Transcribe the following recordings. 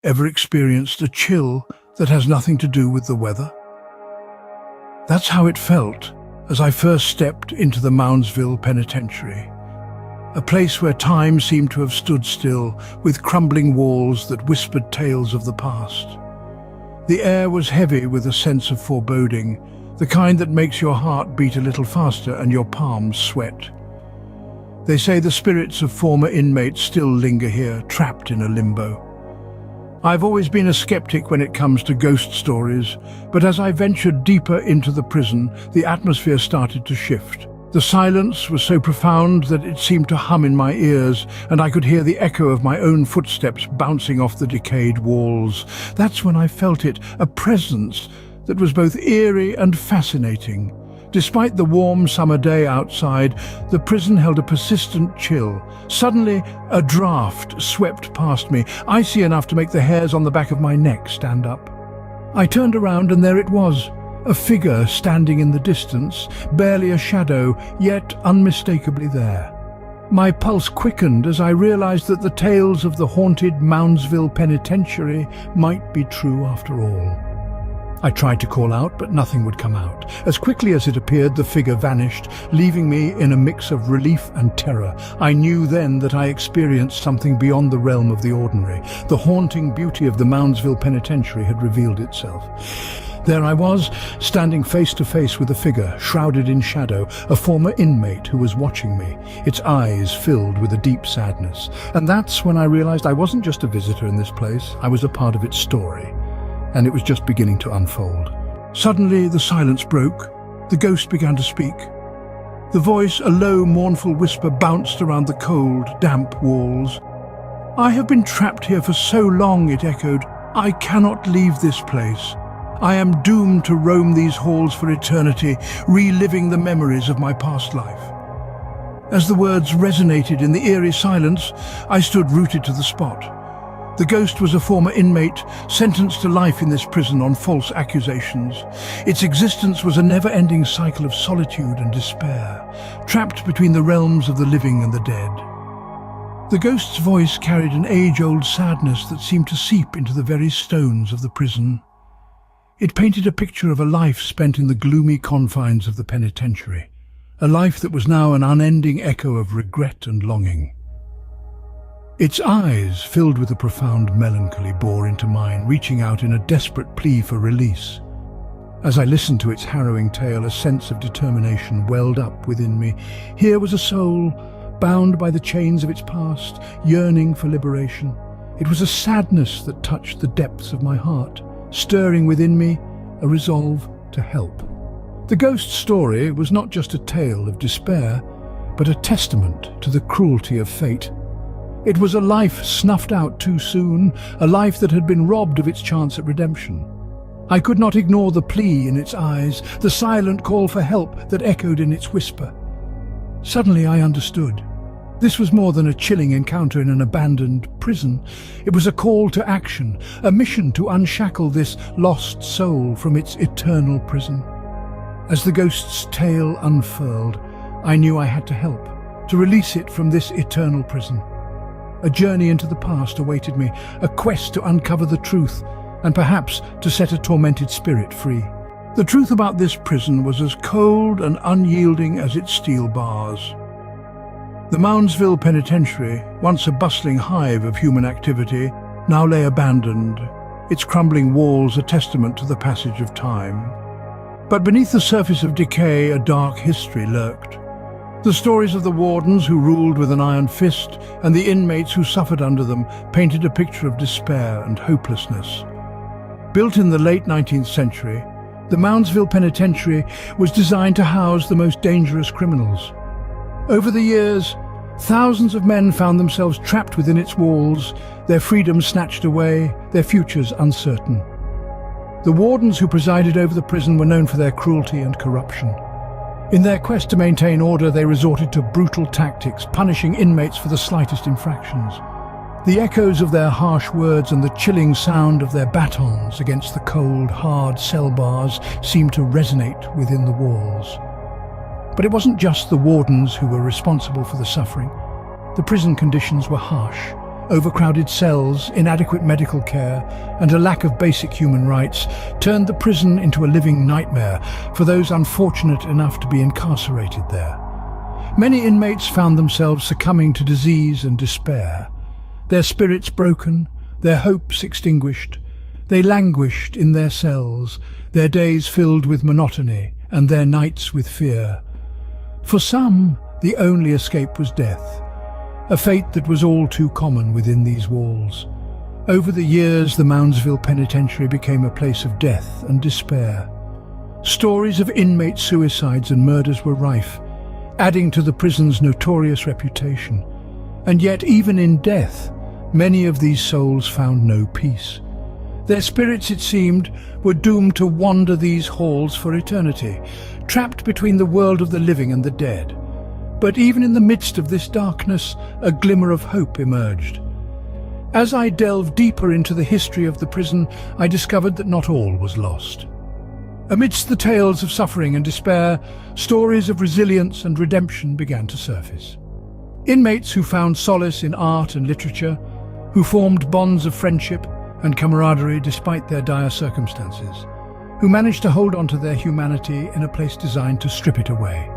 Ever experienced a chill that has nothing to do with the weather? That's how it felt as I first stepped into the Moundsville Penitentiary, a place where time seemed to have stood still, with crumbling walls that whispered tales of the past. The air was heavy with a sense of foreboding, the kind that makes your heart beat a little faster and your palms sweat. They say the spirits of former inmates still linger here, trapped in a limbo. I've always been a skeptic when it comes to ghost stories, but as I ventured deeper into the prison, the atmosphere started to shift. The silence was so profound that it seemed to hum in my ears, and I could hear the echo of my own footsteps bouncing off the decayed walls. That's when I felt it, a presence that was both eerie and fascinating. Despite the warm summer day outside, the prison held a persistent chill. Suddenly, a draft swept past me, icy enough to make the hairs on the back of my neck stand up. I turned around and there it was, a figure standing in the distance, barely a shadow, yet unmistakably there. My pulse quickened as I realized that the tales of the haunted Moundsville Penitentiary might be true after all. I tried to call out, but nothing would come out. As quickly as it appeared, the figure vanished, leaving me in a mix of relief and terror. I knew then that I experienced something beyond the realm of the ordinary. The haunting beauty of the Moundsville Penitentiary had revealed itself. There I was, standing face to face with a figure, shrouded in shadow, a former inmate who was watching me, its eyes filled with a deep sadness. And that's when I realized I wasn't just a visitor in this place, I was a part of its story. And it was just beginning to unfold. Suddenly, the silence broke. The ghost began to speak. The voice, a low, mournful whisper, bounced around the cold, damp walls. "I have been trapped here for so long," it echoed. "I cannot leave this place. I am doomed to roam these halls for eternity, reliving the memories of my past life." As the words resonated in the eerie silence, I stood rooted to the spot. The ghost was a former inmate, sentenced to life in this prison on false accusations. Its existence was a never-ending cycle of solitude and despair, trapped between the realms of the living and the dead. The ghost's voice carried an age-old sadness that seemed to seep into the very stones of the prison. It painted a picture of a life spent in the gloomy confines of the penitentiary, a life that was now an unending echo of regret and longing. Its eyes, filled with a profound melancholy, bore into mine, reaching out in a desperate plea for release. As I listened to its harrowing tale, a sense of determination welled up within me. Here was a soul, bound by the chains of its past, yearning for liberation. It was a sadness that touched the depths of my heart, stirring within me a resolve to help. The ghost's story was not just a tale of despair, but a testament to the cruelty of fate. It was a life snuffed out too soon, a life that had been robbed of its chance at redemption. I could not ignore the plea in its eyes, the silent call for help that echoed in its whisper. Suddenly I understood. This was more than a chilling encounter in an abandoned prison. It was a call to action, a mission to unshackle this lost soul from its eternal prison. As the ghost's tale unfurled, I knew I had to help, to release it from this eternal prison. A journey into the past awaited me, a quest to uncover the truth, and perhaps to set a tormented spirit free. The truth about this prison was as cold and unyielding as its steel bars. The Moundsville Penitentiary, once a bustling hive of human activity, now lay abandoned, its crumbling walls a testament to the passage of time. But beneath the surface of decay, a dark history lurked. The stories of the wardens who ruled with an iron fist and the inmates who suffered under them painted a picture of despair and hopelessness. Built in the late 19th century, the Moundsville Penitentiary was designed to house the most dangerous criminals. Over the years, thousands of men found themselves trapped within its walls, their freedom snatched away, their futures uncertain. The wardens who presided over the prison were known for their cruelty and corruption. In their quest to maintain order, they resorted to brutal tactics, punishing inmates for the slightest infractions. The echoes of their harsh words and the chilling sound of their batons against the cold, hard cell bars seemed to resonate within the walls. But it wasn't just the wardens who were responsible for the suffering. The prison conditions were harsh. Overcrowded cells, inadequate medical care, and a lack of basic human rights turned the prison into a living nightmare for those unfortunate enough to be incarcerated there. Many inmates found themselves succumbing to disease and despair. Their spirits broken, their hopes extinguished. They languished in their cells, their days filled with monotony and their nights with fear. For some, the only escape was death, a fate that was all too common within these walls. Over the years, the Moundsville Penitentiary became a place of death and despair. Stories of inmate suicides and murders were rife, adding to the prison's notorious reputation. And yet, even in death, many of these souls found no peace. Their spirits, it seemed, were doomed to wander these halls for eternity, trapped between the world of the living and the dead. But even in the midst of this darkness, a glimmer of hope emerged. As I delved deeper into the history of the prison, I discovered that not all was lost. Amidst the tales of suffering and despair, stories of resilience and redemption began to surface. Inmates who found solace in art and literature, who formed bonds of friendship and camaraderie despite their dire circumstances, who managed to hold on to their humanity in a place designed to strip it away.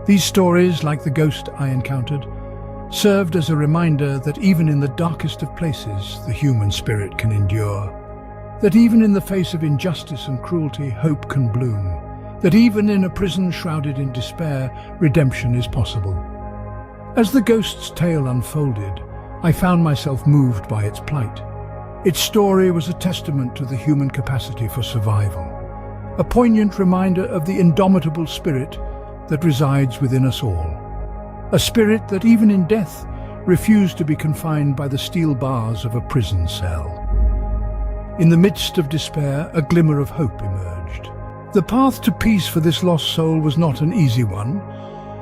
These stories, like the ghost I encountered, served as a reminder that even in the darkest of places, the human spirit can endure. That even in the face of injustice and cruelty, hope can bloom. That even in a prison shrouded in despair, redemption is possible. As the ghost's tale unfolded, I found myself moved by its plight. Its story was a testament to the human capacity for survival, a poignant reminder of the indomitable spirit that resides within us all. A spirit that even in death refused to be confined by the steel bars of a prison cell. In the midst of despair, a glimmer of hope emerged. The path to peace for this lost soul was not an easy one.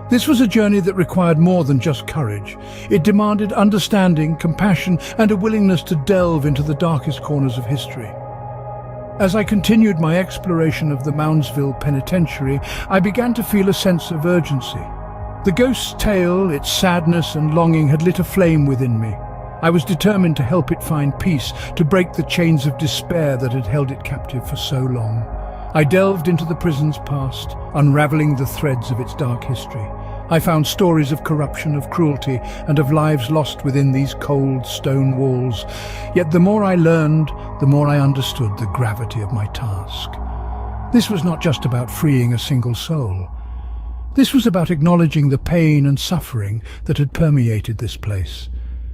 This was a journey that required more than just courage. It demanded understanding, compassion, and a willingness to delve into the darkest corners of history. As I continued my exploration of the Moundsville Penitentiary, I began to feel a sense of urgency. The ghost's tale, its sadness and longing had lit a flame within me. I was determined to help it find peace, to break the chains of despair that had held it captive for so long. I delved into the prison's past, unraveling the threads of its dark history. I found stories of corruption, of cruelty, and of lives lost within these cold stone walls. Yet the more I learned, the more I understood the gravity of my task. This was not just about freeing a single soul. This was about acknowledging the pain and suffering that had permeated this place.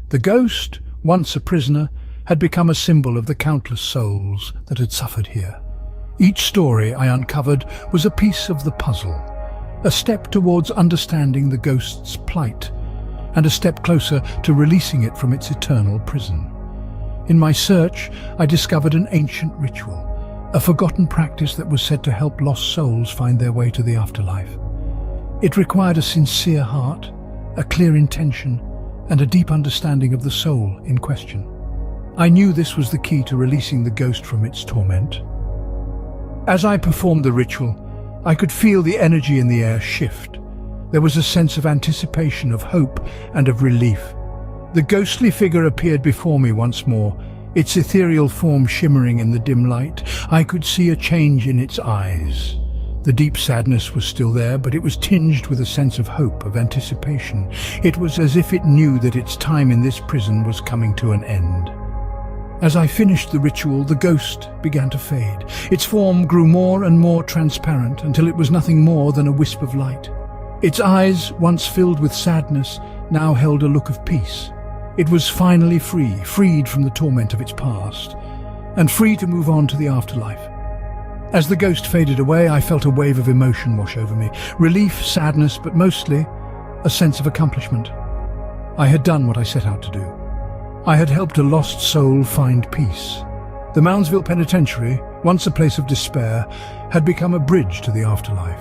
The ghost, once a prisoner, had become a symbol of the countless souls that had suffered here. Each story I uncovered was a piece of the puzzle, a step towards understanding the ghost's plight, and a step closer to releasing it from its eternal prison. In my search, I discovered an ancient ritual, a forgotten practice that was said to help lost souls find their way to the afterlife. It required a sincere heart, a clear intention, and a deep understanding of the soul in question. I knew this was the key to releasing the ghost from its torment. As I performed the ritual, I could feel the energy in the air shift. There was a sense of anticipation, of hope, and of relief. The ghostly figure appeared before me once more, its ethereal form shimmering in the dim light. I could see a change in its eyes. The deep sadness was still there, but it was tinged with a sense of hope, of anticipation. It was as if it knew that its time in this prison was coming to an end. As I finished the ritual, the ghost began to fade. Its form grew more and more transparent until it was nothing more than a wisp of light. Its eyes, once filled with sadness, now held a look of peace. It was finally freed from the torment of its past, and free to move on to the afterlife. As the ghost faded away, I felt a wave of emotion wash over me. Relief, sadness, but mostly a sense of accomplishment. I had done what I set out to do. I had helped a lost soul find peace. The Moundsville Penitentiary, once a place of despair, had become a bridge to the afterlife.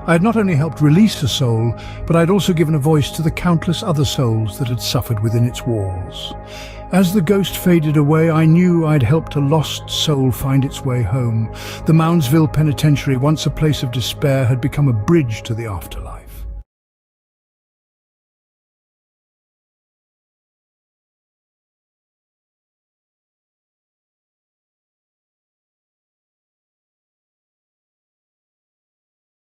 I had not only helped release a soul, but I had also given a voice to the countless other souls that had suffered within its walls. As the ghost faded away, I knew I'd helped a lost soul find its way home. The Moundsville Penitentiary, once a place of despair, had become a bridge to the afterlife.